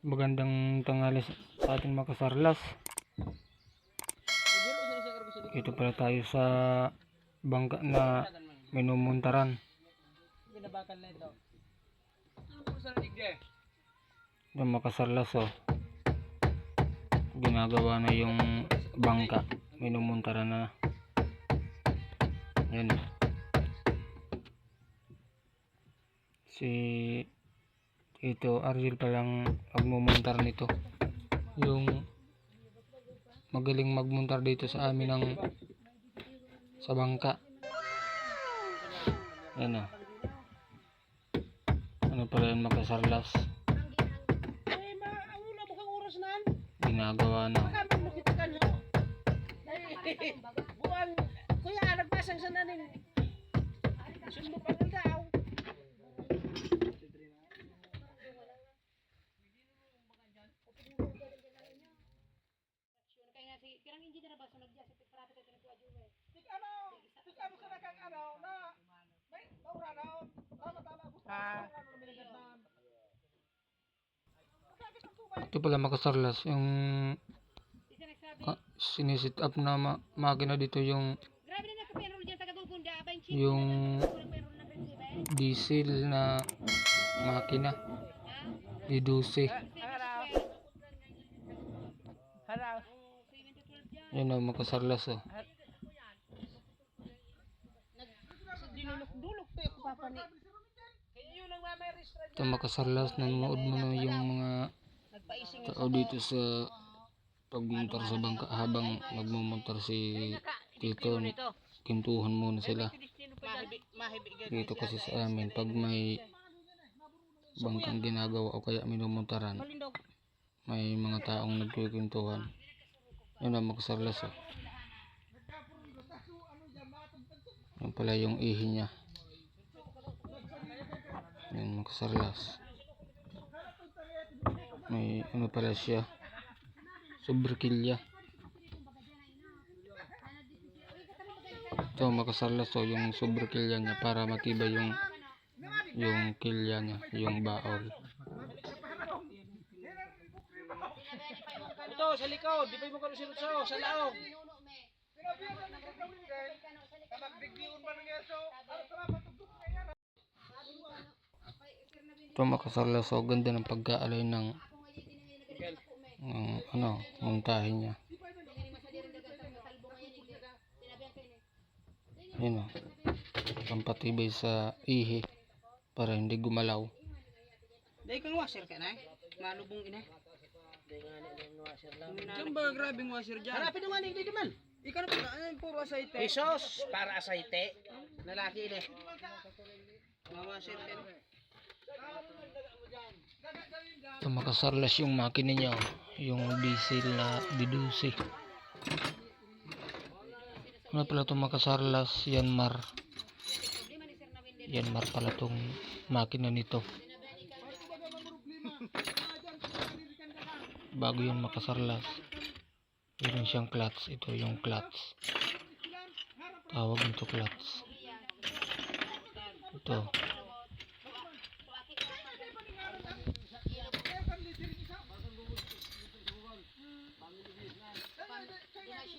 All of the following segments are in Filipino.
Magandang tanghali sa ating mga kasarlas. Ito pala tayo sa bangka na minumuntaran. Ito mga kasarlas, oh. Ginagawa na yung bangka, minumuntaran na. Yan. Si ito Argel palang magmumuntar nito, yung magaling magmuntar dito sa amin ng sa bangka. Yan, oh. Ano pala yung makasarlas, ginagawa na. Buwan kuya nagpasang sa nanin sundo pa ng tao. Ito pala makasarlas yung sinisit up na makina dito, yung diesel na makina di 12. Yun, oh, makasarlas, oh. Ito makasarlas, nanonood mo na yung mga tao dito sa pagmuntar sa bangka habang magmumuntar si Tito. Kintuhan muna sila dito kasi sa amin pag may bangkang ginagawa o kaya minumuntaran, may mga taong nagkikintuhan. Yun ang makasarlas, oh. Yan pala yung ihi niya. Yan makasarlas. May ano pala siya, sobrikilya. Ito makasarlas, oh, yung sobrikilya niya para matibay yung kilya niya, yung baol. Ito sa likod, di pa mo kalusin sa laog. Ito makasarlas, oh, ganda ng pagkaalay ng montahe niya. Yun, oh, pampatibay sa ihi para hindi gumalaw. Dahil kang washer ka na malubong ina. Jamba grabing washer dyan. Harapin naman hindi naman. Ikaw na pala, puro aceite. Pesos para aceite. Lalaki ini. Mga washer ka. Ito makasarlas yung makina niya, oh, yung diesel na D12. Ano pala itong makasarlas? Yanmar pala itong makina nito. Bago yun makasarlas. Meron siyang clutch. Ito yung clutch. Tawag nito clutch. Ito.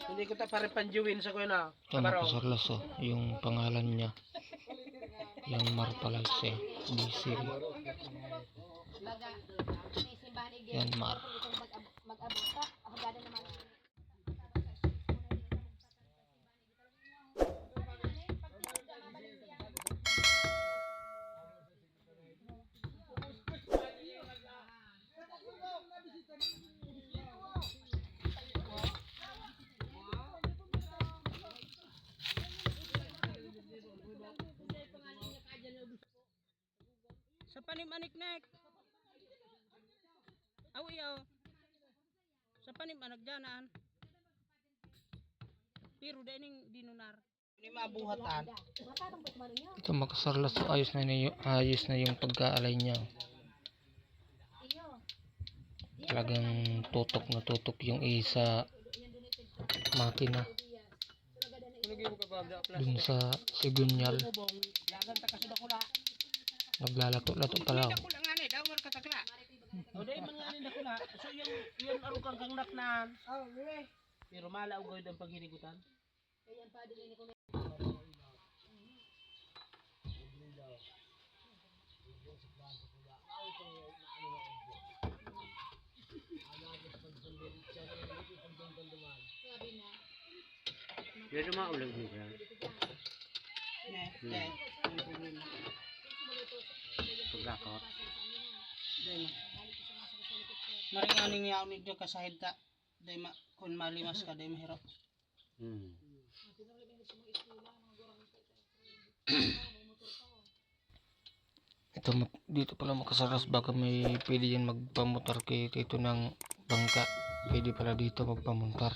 Hindi ko ta pare panjuwin sa kuya na. Ito makasarlas, oh, yung pangalan niya. Yanmar pala siya. Diesel. Yanmar. Sa panim-anik-nek. Awiyaw. Sa panim-anak dyanan. Pero dining dinunar. Ini mabuhatan. Ito makasarlas, so ayos na yung pagkaalay niya. Talagang tutok na tutok yung isa makina dun sa sigunyal. Naglalato-lato pala, oh. O dahil man nga nila ko na. So yun arukang kang naknan. Pero malaw gawin ang paghinigutan. Jadi mah ulang ni kan. Ne. Pagkakot. Dahil ma. Maringaning niya unig na kasahid ka. Dahil ma. Kung malimas ka, dahil mahirap. Ito, dito pala makasaras, baka may pwede yan magpamotor kay Tito ng bangka. Pwede pala dito magpamontar.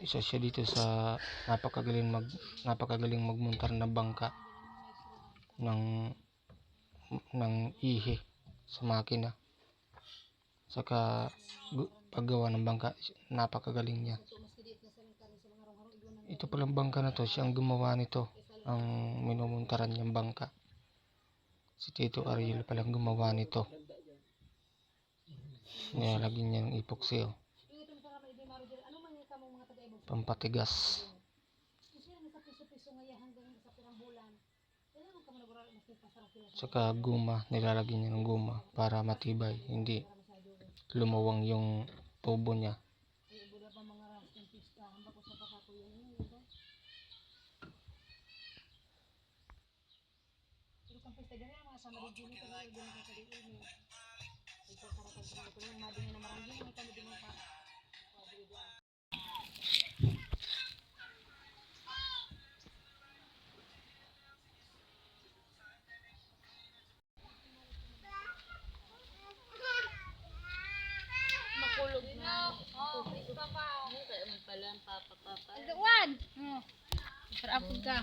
Isa siya dito sa napakagaling magmontar na bangka ng ihe sa makina. Saka paggawa ng bangka, napakagaling niya. Ito palang bangka na to, siyang gumawa nito, ang minumontaran niyang bangka. Si Tito Ariel palang gumawa nito. Nilalagyan niya ng epoxy, oh. Pampatigas. Saka guma, nilalagyan niya ng guma para matibay, hindi lumawang yung tubo niya. Makulog na. Kaya mo pala ang papa. Wan! Para ako ka.